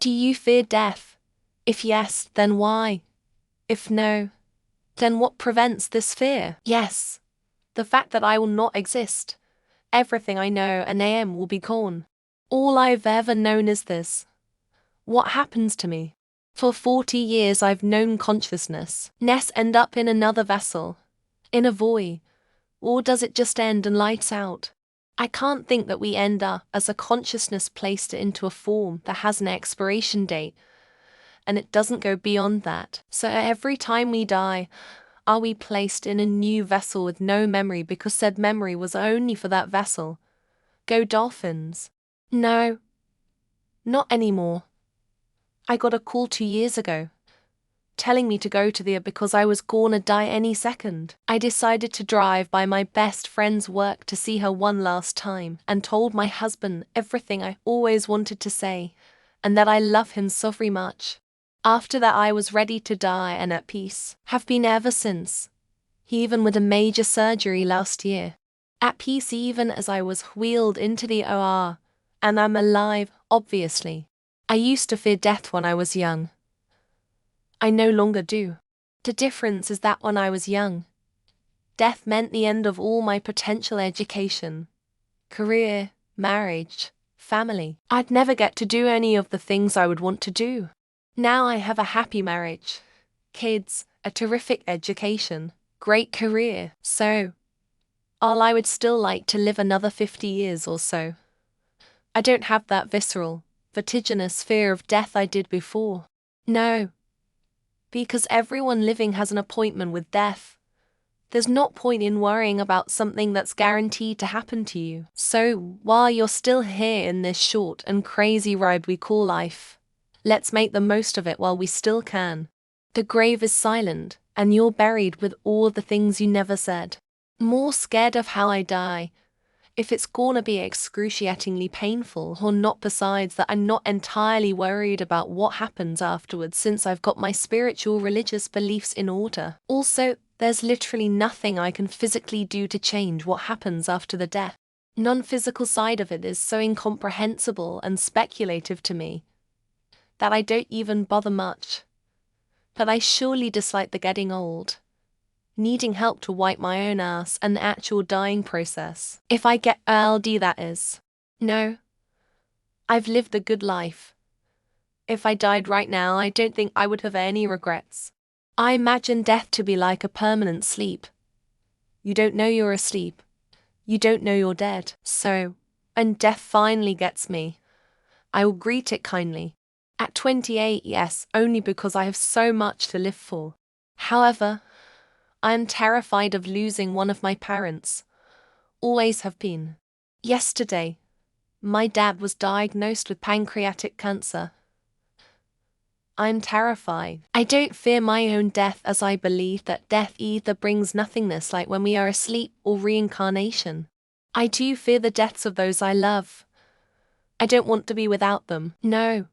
Do you fear death? If yes, then why? If no, then what prevents this fear? Yes, the fact that I will not exist. Everything I know and am will be gone. All I've ever known is this. What happens to me? For 40 years I've known consciousness. Ness end up in another vessel, in a void, or does it just end and lights out? I can't think that we end up as a consciousness placed into a form that has an expiration date, and it doesn't go beyond that. So every time we die, are we placed in a new vessel with no memory because said memory was only for that vessel? Go Dolphins. No, not anymore. I got a call 2 years ago, telling me to go to there because I was gonna die any second. I decided to drive by my best friend's work to see her one last time and told my husband everything I always wanted to say, and that I love him so very much. After that I was ready to die and at peace. Have been ever since. Even with a major surgery last year. At peace even as I was wheeled into the OR, and I'm alive, obviously. I used to fear death when I was young. I no longer do. The difference is that when I was young, death meant the end of all my potential education, career, marriage, family. I'd never get to do any of the things I would want to do. Now I have a happy marriage, kids, a terrific education, great career, so I would still like to live another 50 years or so. I don't have that visceral, vertiginous fear of death I did before. No. Because everyone living has an appointment with death. There's not point in worrying about something that's guaranteed to happen to you. So, while you're still here in this short and crazy ride we call life, let's make the most of it while we still can. The grave is silent, and you're buried with all the things you never said. More scared of how I die, if it's gonna be excruciatingly painful or not. Besides that, I'm not entirely worried about what happens afterwards since I've got my spiritual religious beliefs in order. Also, there's literally nothing I can physically do to change what happens after the death. Non-physical side of it is so incomprehensible and speculative to me that I don't even bother much. But I surely dislike the getting old, needing help to wipe my own ass, and the actual dying process. If I get LD, that is. No. I've lived a good life. If I died right now, I don't think I would have any regrets. I imagine death to be like a permanent sleep. You don't know you're asleep. You don't know you're dead. So, when death finally gets me, I will greet it kindly. At 28, yes, only because I have so much to live for. However, I am terrified of losing one of my parents. Always have been. Yesterday, my dad was diagnosed with pancreatic cancer. I'm terrified. I don't fear my own death, as I believe that death either brings nothingness like when we are asleep or reincarnation. I do fear the deaths of those I love. I don't want to be without them. No.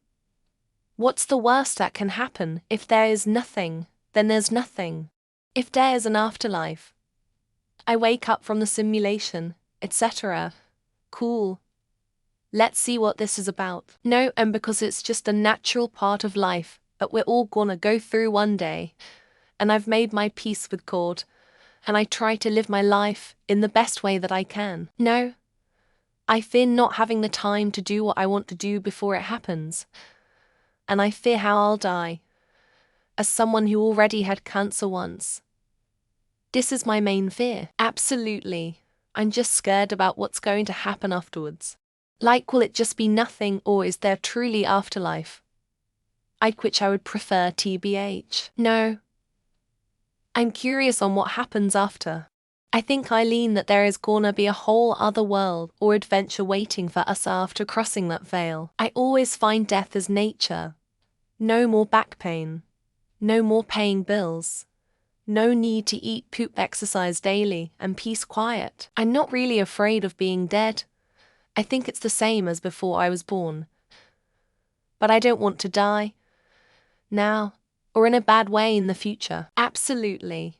What's the worst that can happen? If there is nothing, then there's nothing. If there is an afterlife, I wake up from the simulation, etc. Cool. Let's see what this is about. No, and because it's just a natural part of life that we're all gonna go through one day, and I've made my peace with God, and I try to live my life in the best way that I can. No, I fear not having the time to do what I want to do before it happens, and I fear how I'll die, as someone who already had cancer once. This is my main fear. Absolutely. I'm just scared about what's going to happen afterwards. Like, will it just be nothing, or is there truly afterlife? Which I would prefer TBH. No. I'm curious on what happens after. I think I lean that there is gonna be a whole other world or adventure waiting for us after crossing that veil. I always find death as nature. No more back pain. No more paying bills. No need to eat, poop, exercise daily, and peace, quiet. I'm not really afraid of being dead. I think it's the same as before I was born. But I don't want to die. Now, or in a bad way in the future. Absolutely.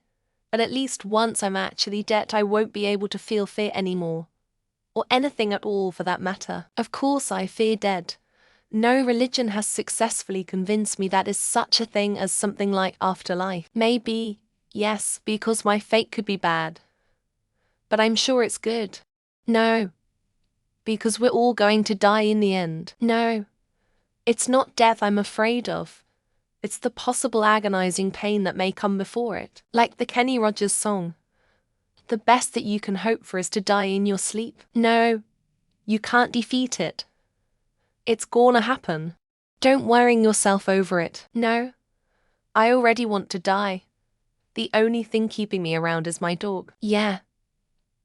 But at least once I'm actually dead, I won't be able to feel fear anymore. Or anything at all for that matter. Of course I fear dead. No religion has successfully convinced me that is such a thing as something like afterlife. Maybe, yes, because my fate could be bad. But I'm sure it's good. No. Because we're all going to die in the end. No. It's not death I'm afraid of. It's the possible agonizing pain that may come before it. Like the Kenny Rogers song. The best that you can hope for is to die in your sleep. No. You can't defeat it. It's gonna happen. Don't worry yourself over it. No. I already want to die. The only thing keeping me around is my dog. Yeah.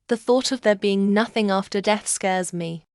The thought of there being nothing after death scares me.